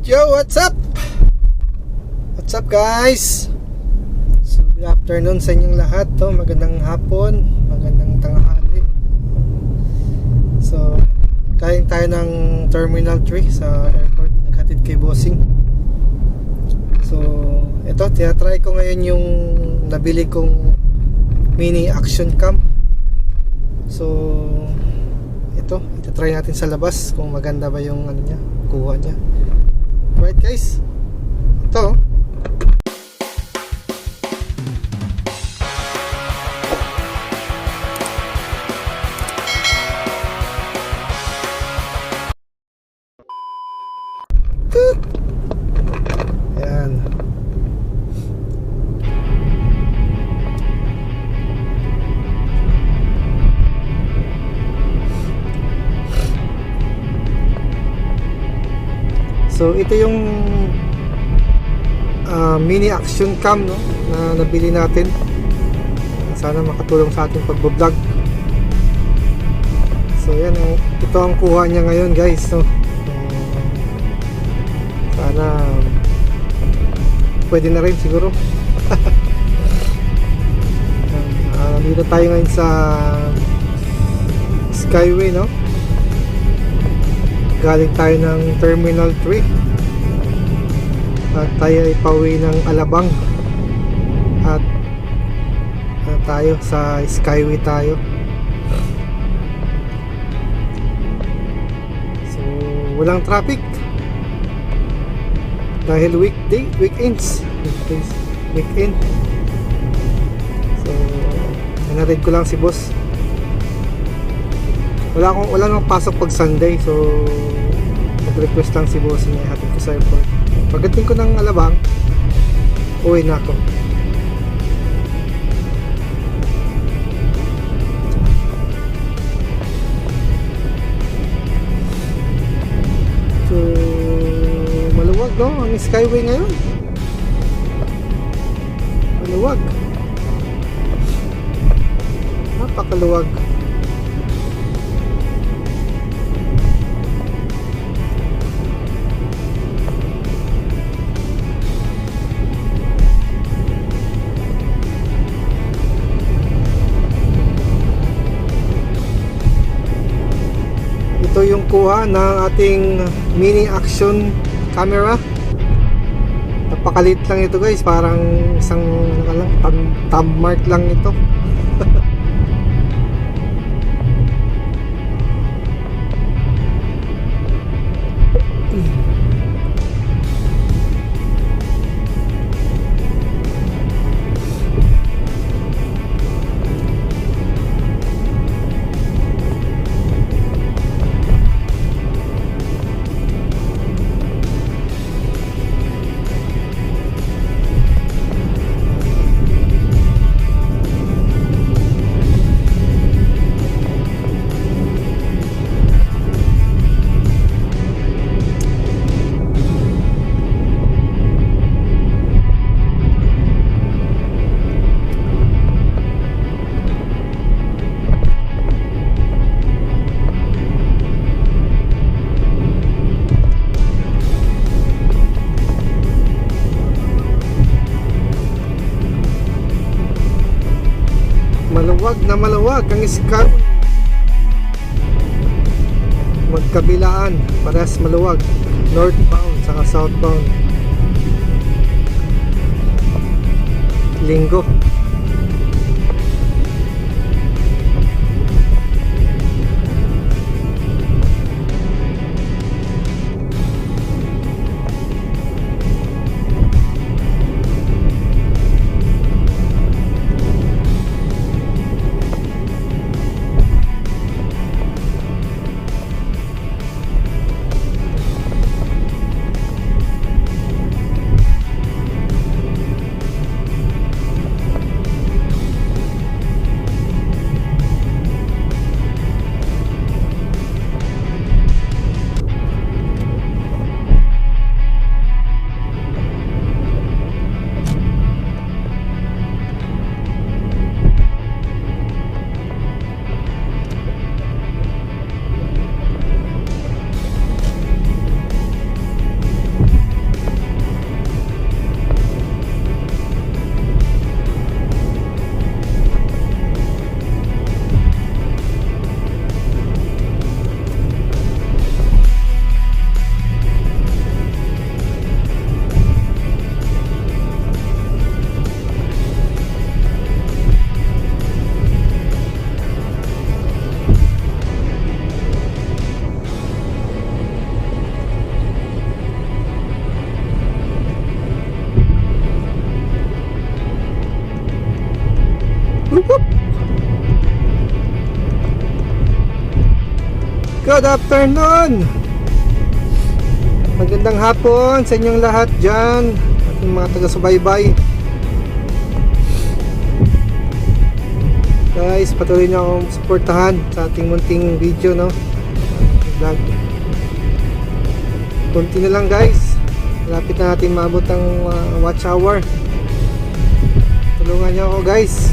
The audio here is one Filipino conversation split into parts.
Yo, what's up? What's up guys? So good afternoon sa inyong lahat to. Magandang hapon, magandang tanghali. So kain tayo ng Terminal 3 sa airport, naghatid kay Bossing. So ito, tinatry ko ngayon yung nabili kong mini action cam. So ito, itatry natin sa labas kung maganda ba yung ano niya, kuha niya. Right guys, ito ayan. So ito yung mini action cam, no, na nabili natin. Sana makatulong sa ating pagbo-vlog. So yan, ito ang kuha niya ngayon guys, no. Sana pwede na rin siguro. Nandito tayo ngayon sa Skyway, no. Galing tayo ng Terminal 3 at tayo ay pauwi ng Alabang at tayo sa Skyway tayo. So walang traffic dahil weekend. So inarid ko lang si boss. Wala nang pasok pag Sunday, so nag-request lang si boss na ihatid ko sa airport. Pagdating ko ng Alabang, uwi na ako. So maluwag, no, ang Skyway ngayon. Maluwag, napakaluwag. Ito yung kuha ng ating mini action camera. Napakalit lang ito guys, parang isang thumb mark lang ito. Maluwag ang Skyway. Magkabilaan, parehas maluwag, northbound saka southbound. Linggo. afternoon. Magandang hapon sa inyong lahat dyan, ating mga taga-subaybay. Guys, patuloy nyo akong suportahan sa ating munting video, no? Vlog. Kunti na lang guys. Malapit na natin maabot ang watch hour. Tulungan nyo ako guys.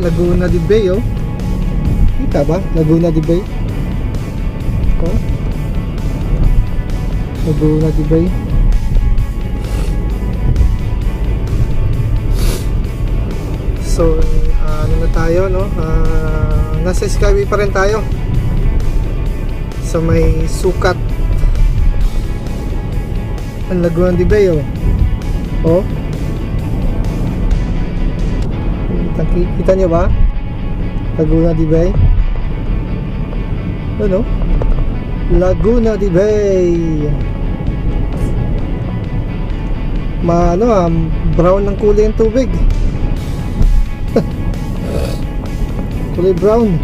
Laguna de Bay, oh. Kita ba? Laguna de Bay. Oh. Laguna de Bay. So, ano na tayo, no? Nasa Skyway pa rin tayo. So, may sukat. Ang Laguna de Bay, oh. Oh. Kita nyo ba? Laguna de Bay. Ano? Laguna de Bay. Brown ng kulay ng tubig. Kulay brown.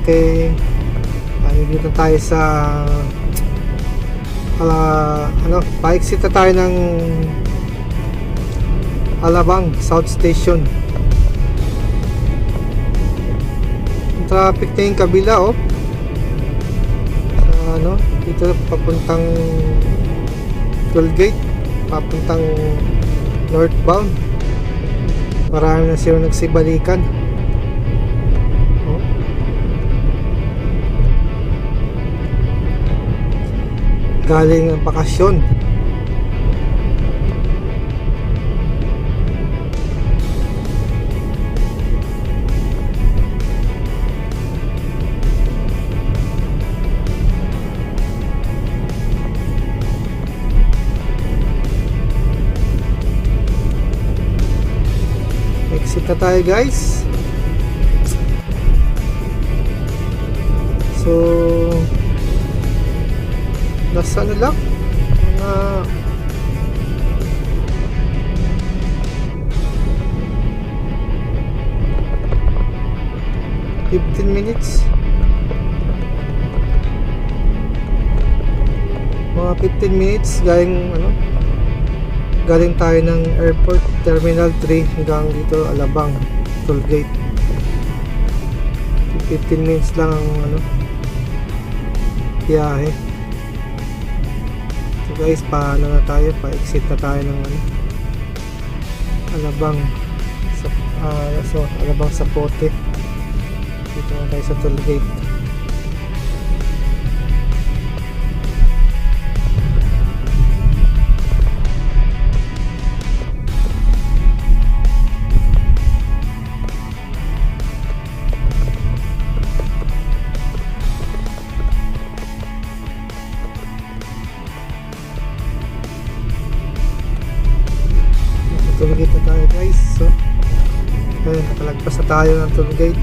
Okay, dito tayo sa pa-exit na tayo ng Alabang South Station. Traffic na yung kabila, oh. Dito papuntang toll gate, papuntang northbound. Marami na sila nagsibalikan. Galing ng bakasyon. Exit na tayo guys. So nasa lang mga 15 minutes, mga 15 minutes galing tayo ng airport terminal 3 hanggang dito Alabang toll gate. 15 minutes lang ang biyahe. Guys, paano na tayo? Pa-exit na tayo ng Alabang Alabang sa Pote. Dito na tayo sa toll gate. Toll gate na tayo guys. So nakalagpas na tayo ng toll gate.